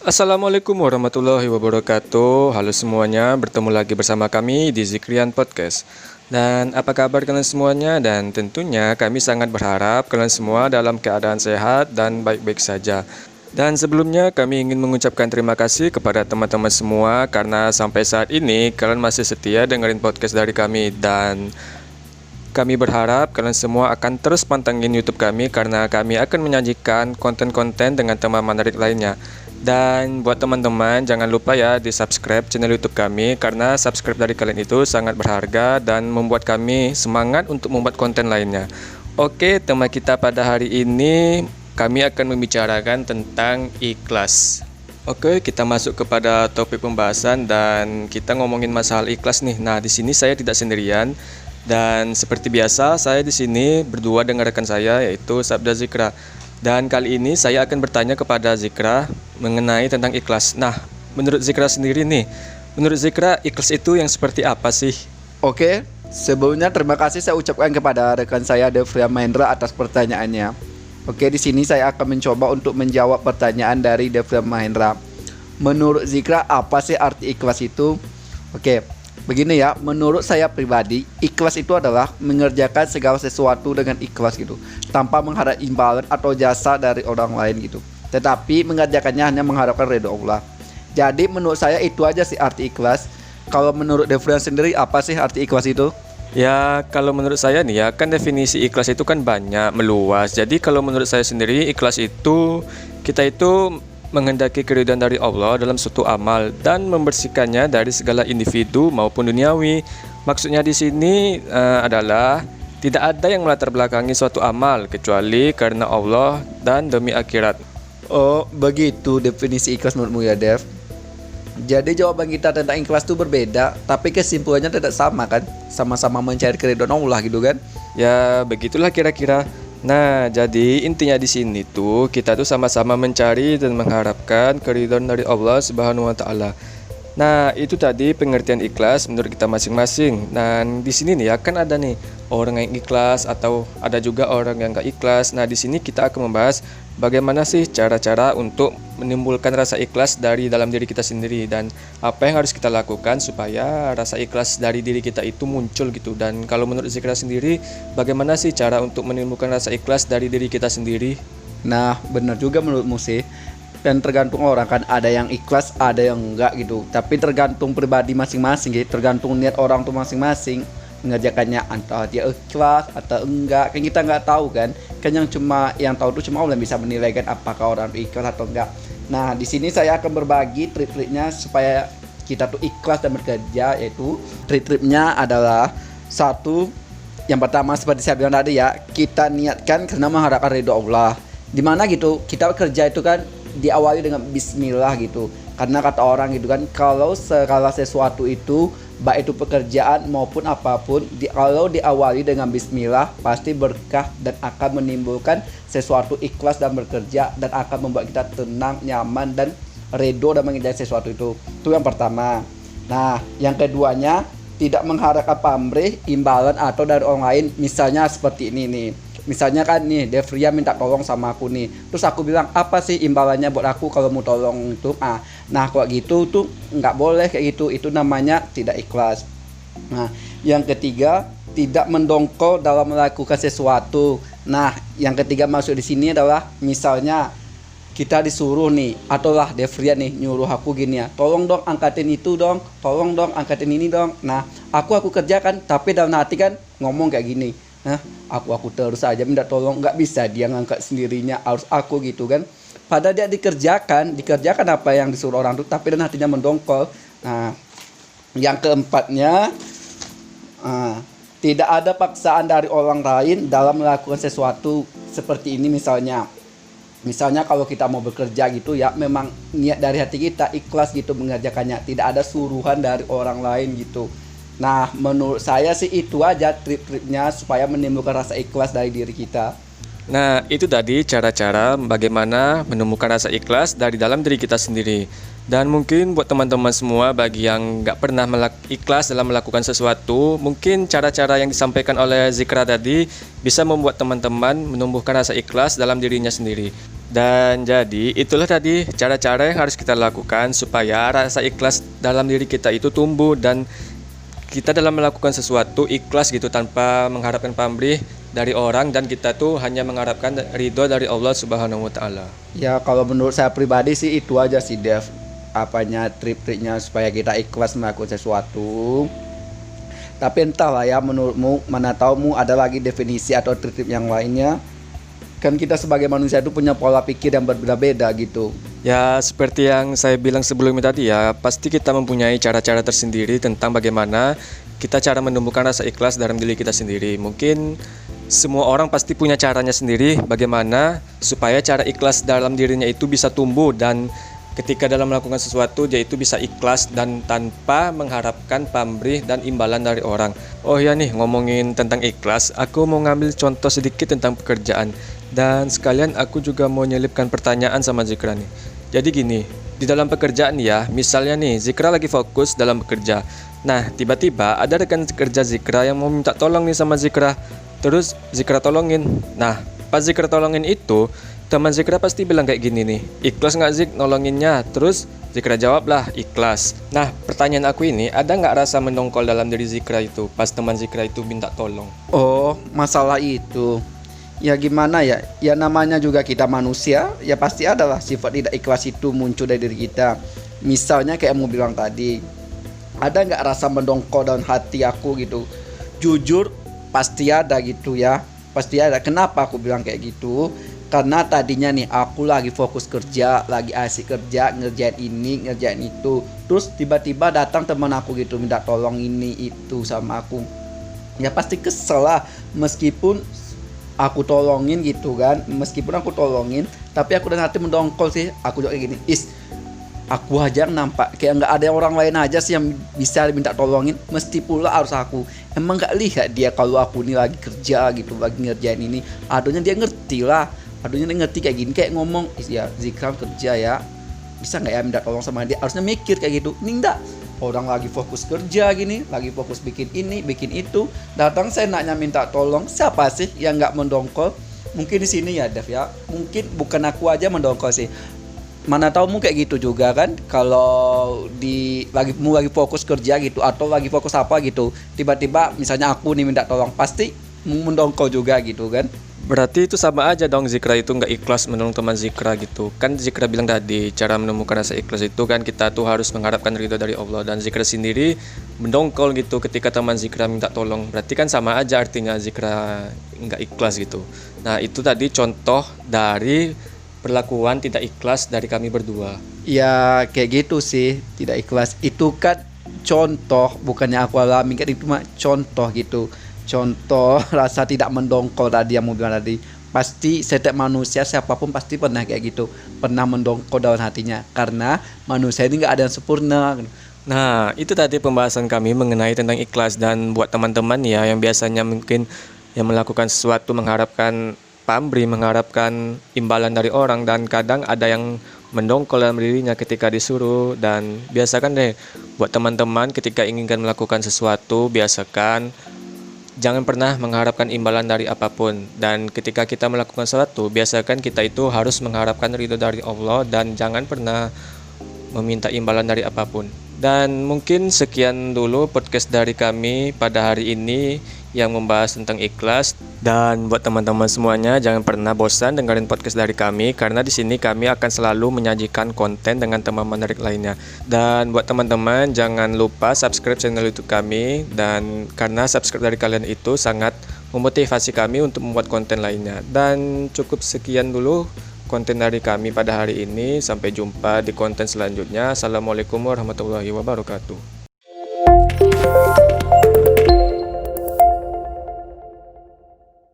Assalamualaikum warahmatullahi wabarakatuh. Halo semuanya, bertemu lagi bersama kami di Zikrian Podcast. Dan apa kabar kalian semuanya? Dan tentunya kami sangat berharap kalian semua dalam keadaan sehat dan baik-baik saja. Dan sebelumnya kami ingin mengucapkan terima kasih kepada teman-teman semua karena sampai saat ini kalian masih setia dengerin podcast dari kami. Dan kami berharap kalian semua akan terus pantengin YouTube kami karena kami akan menyajikan konten-konten dengan tema menarik lainnya. Dan buat teman-teman jangan lupa ya di subscribe channel YouTube kami karena subscribe dari kalian itu sangat berharga dan membuat kami semangat untuk membuat konten lainnya. Oke, tema kita pada hari ini kami akan membicarakan tentang ikhlas. Oke, kita masuk kepada topik pembahasan dan kita ngomongin masalah ikhlas nih. Nah, di sini saya tidak sendirian dan seperti biasa saya di sini berdua dengan rekan saya yaitu Sabda Zikra. Dan kali ini saya akan bertanya kepada Zikra mengenai tentang ikhlas. Nah, menurut Zikra sendiri nih, menurut Zikra ikhlas itu yang seperti apa sih? Oke, sebelumnya terima kasih saya ucapkan kepada rekan saya Devrian Mahendra atas pertanyaannya. Oke, di sini saya akan mencoba untuk menjawab pertanyaan dari Devrian Mahendra. Menurut Zikra, apa sih arti ikhlas itu? Oke, begini ya, menurut saya pribadi, ikhlas itu adalah mengerjakan segala sesuatu dengan ikhlas gitu, tanpa mengharap imbalan atau jasa dari orang lain gitu. Tetapi mengerjakannya hanya mengharapkan ridho Allah. Jadi menurut saya itu aja sih arti ikhlas. Kalau menurut Devrian sendiri apa sih arti ikhlas itu? Ya, kalau menurut saya nih ya, kan definisi ikhlas itu kan banyak, meluas. Jadi kalau menurut saya sendiri, ikhlas itu kita itu menghendaki keridhaan dari Allah dalam suatu amal dan membersihkannya dari segala individu maupun duniawi. Maksudnya di sini adalah tidak ada yang melatar belakangi suatu amal kecuali karena Allah dan demi akhirat. Oh, begitu definisi ikhlas menurutmu ya, Dev. Jadi jawaban kita tentang ikhlas itu berbeda, tapi kesimpulannya tidak sama kan? Sama-sama mencari keridhaan Allah gitu kan? Ya, begitulah kira-kira. Nah, jadi intinya di sini tuh kita tuh sama-sama mencari dan mengharapkan keridhaan dari Allah Subhanahu wa taala. Nah, itu tadi pengertian ikhlas menurut kita masing-masing. Dan di sini nih akan ada nih orang yang ikhlas atau ada juga orang yang gak ikhlas. Nah, di sini kita akan membahas bagaimana sih cara-cara untuk menimbulkan rasa ikhlas dari dalam diri kita sendiri dan apa yang harus kita lakukan supaya rasa ikhlas dari diri kita itu muncul gitu. Dan kalau menurut Zikra sendiri, bagaimana sih cara untuk menimbulkan rasa ikhlas dari diri kita sendiri? Nah, benar juga menurutmu sih. Dan tergantung orang kan, ada yang ikhlas, ada yang enggak gitu. Tapi tergantung pribadi masing-masing gitu, tergantung niat orang tuh masing-masing mengerjakannya, antara dia ikhlas atau enggak. Kan kita nggak tahu kan. Kan yang tahu tuh cuma Allah yang bisa menilai kan apakah orang itu ikhlas atau enggak. Nah, di sini saya akan berbagi trik-triknya supaya kita tuh ikhlas dan bekerja, yaitu trik-triknya adalah satu, yang pertama seperti saya bilang tadi ya, kita niatkan karena mengharapkan ridho Allah. Dimana gitu, kita kerja itu kan diawali dengan bismillah gitu. Karena kata orang gitu kan, kalau segala sesuatu itu baik itu pekerjaan maupun apapun kalau diawali dengan bismillah pasti berkah dan akan menimbulkan sesuatu ikhlas dan bekerja dan akan membuat kita tenang, nyaman dan ridho dan mengerjakan sesuatu itu. Itu yang pertama. Nah, yang keduanya tidak mengharapkan pamrih, imbalan atau dari orang lain. Misalnya seperti ini nih. Misalnya kan nih, Devria minta tolong sama aku nih. Terus aku bilang, apa sih imbalannya buat aku kalau mau tolong itu? Nah, kalau gitu tuh nggak boleh kayak gitu. Itu namanya tidak ikhlas. Nah, yang ketiga, tidak mendongkol dalam melakukan sesuatu. Nah, yang ketiga masuk di sini adalah misalnya kita disuruh nih, atau lah Devria nih nyuruh aku gini ya, tolong dong angkatin itu dong, tolong dong angkatin ini dong. Nah, aku kerjakan, tapi dalam hati kan ngomong kayak gini. Nah, aku terus aja minta tolong, nggak bisa dia ngangkat sendirinya, harus aku gitu kan. Padahal dia dikerjakan apa yang disuruh orang itu, tapi dan hatinya mendongkol. Nah, yang keempatnya, tidak ada paksaan dari orang lain dalam melakukan sesuatu seperti ini. Misalnya kalau kita mau bekerja gitu ya, memang niat dari hati kita ikhlas gitu mengerjakannya, tidak ada suruhan dari orang lain gitu. Nah, menurut saya sih itu aja trik-triknya supaya menimbulkan rasa ikhlas dari diri kita. Nah, itu tadi cara-cara bagaimana menemukan rasa ikhlas dari dalam diri kita sendiri. Dan mungkin buat teman-teman semua bagi yang nggak pernah ikhlas dalam melakukan sesuatu, mungkin cara-cara yang disampaikan oleh Zikra tadi bisa membuat teman-teman menumbuhkan rasa ikhlas dalam dirinya sendiri. Dan jadi itulah tadi cara-cara yang harus kita lakukan supaya rasa ikhlas dalam diri kita itu tumbuh dan kita dalam melakukan sesuatu ikhlas gitu tanpa mengharapkan pamrih dari orang dan kita tuh hanya mengharapkan ridho dari Allah Subhanahu wa taala. Ya kalau menurut saya pribadi sih itu aja sih Dev, apanya trik-triknya supaya kita ikhlas melakukan sesuatu. Tapi entahlah ya, menurutmu, mana tahu ada lagi definisi atau trik-trik yang lainnya. Kan kita sebagai manusia itu punya pola pikir yang berbeda-beda gitu. Ya seperti yang saya bilang sebelumnya tadi ya, pasti kita mempunyai cara-cara tersendiri tentang bagaimana kita cara menumbuhkan rasa ikhlas dalam diri kita sendiri. Mungkin semua orang pasti punya caranya sendiri bagaimana supaya cara ikhlas dalam dirinya itu bisa tumbuh dan ketika dalam melakukan sesuatu dia itu bisa ikhlas dan tanpa mengharapkan pamrih dan imbalan dari orang. Oh ya nih, ngomongin tentang ikhlas, aku mau ngambil contoh sedikit tentang pekerjaan. Dan sekalian aku juga mau nyelipkan pertanyaan sama Zikra nih. Jadi gini, di dalam pekerjaan ya, misalnya nih Zikra lagi fokus dalam bekerja. Nah, tiba-tiba ada rekan kerja Zikra yang mau minta tolong nih sama Zikra. Terus Zikra tolongin. Nah, pas Zikra tolongin itu, teman Zikra pasti bilang kayak gini nih, ikhlas nggak Zik nolonginnya? Terus Zikra jawab lah, ikhlas. Nah, pertanyaan aku ini, ada nggak rasa mendongkol dalam diri Zikra itu pas teman Zikra itu minta tolong? Oh, masalah itu. Ya gimana ya, ya namanya juga kita manusia, ya pasti adalah sifat tidak ikhlas itu muncul dari diri kita. Misalnya kayak mau bilang tadi, ada nggak rasa mendongkol dalam hati aku gitu? Jujur pasti ada gitu ya, pasti ada. Kenapa aku bilang kayak gitu? Karena tadinya nih aku lagi fokus kerja, lagi asik kerja, ngerjain ini, ngerjain itu. Terus tiba-tiba datang teman aku gitu minta tolong ini itu sama aku. Ya pasti kesel lah, meskipun aku tolongin gitu kan, meskipun aku tolongin, tapi aku dan hati mendongkol sih. Aku juga kayak gini, aku aja nampak kayak nggak ada orang lain aja sih yang bisa minta tolongin, mesti pula harus aku. Emang nggak lihat dia kalau aku ini lagi kerja gitu, lagi ngerjain ini, aduhnya dia ngerti lah, aduhnya dia ngerti kayak gini, kayak ngomong, ya Zikram kerja ya, bisa nggak ya minta tolong sama dia, harusnya mikir kayak gitu. Ini enggak, orang lagi fokus kerja gini, lagi fokus bikin ini, bikin itu, datang seenaknya minta tolong. Siapa sih yang nggak mendongkol? Mungkin di sini ya Dev ya, mungkin bukan aku aja mendongkol sih. Mana tahu mu kayak gitu juga kan, kalau lagi fokus kerja gitu atau lagi fokus apa gitu, tiba-tiba misalnya aku nih minta tolong, pasti mendongkol juga gitu kan. Berarti itu sama aja dong, Zikra itu nggak ikhlas menolong teman Zikra gitu. Kan Zikra bilang tadi, cara menemukan rasa ikhlas itu kan kita tuh harus mengharapkan ridho dari Allah. Dan Zikra sendiri mendongkol gitu ketika teman Zikra minta tolong. Berarti kan sama aja artinya Zikra nggak ikhlas gitu. Nah itu tadi contoh dari perlakuan tidak ikhlas dari kami berdua. Ya kayak gitu sih, tidak ikhlas. Itu kan contoh, bukannya aku alami kan, itu mah contoh gitu. Contoh rasa tidak mendongkol tadi yang mau bilang tadi. Pasti setiap manusia siapapun pasti pernah kayak gitu, pernah mendongkol dalam hatinya, karena manusia ini nggak ada yang sempurna. Nah itu tadi pembahasan kami mengenai tentang ikhlas. Dan buat teman-teman ya yang biasanya mungkin yang melakukan sesuatu mengharapkan pamrih, mengharapkan imbalan dari orang, dan kadang ada yang mendongkol dalam dirinya ketika disuruh. Dan biasakan deh buat teman-teman ketika inginkan melakukan sesuatu, biasakan jangan pernah mengharapkan imbalan dari apapun. Dan ketika kita melakukan sesuatu, biasakan kita itu harus mengharapkan ridho dari Allah dan jangan pernah meminta imbalan dari apapun. Dan mungkin sekian dulu podcast dari kami pada hari ini yang membahas tentang ikhlas. Dan buat teman-teman semuanya, jangan pernah bosan dengerin podcast dari kami, karena di sini kami akan selalu menyajikan konten dengan tema menarik lainnya. Dan buat teman-teman jangan lupa subscribe channel YouTube kami, dan karena subscribe dari kalian itu sangat memotivasi kami untuk membuat konten lainnya. Dan cukup sekian dulu konten dari kami pada hari ini. Sampai jumpa di konten selanjutnya. Assalamualaikum warahmatullahi wabarakatuh.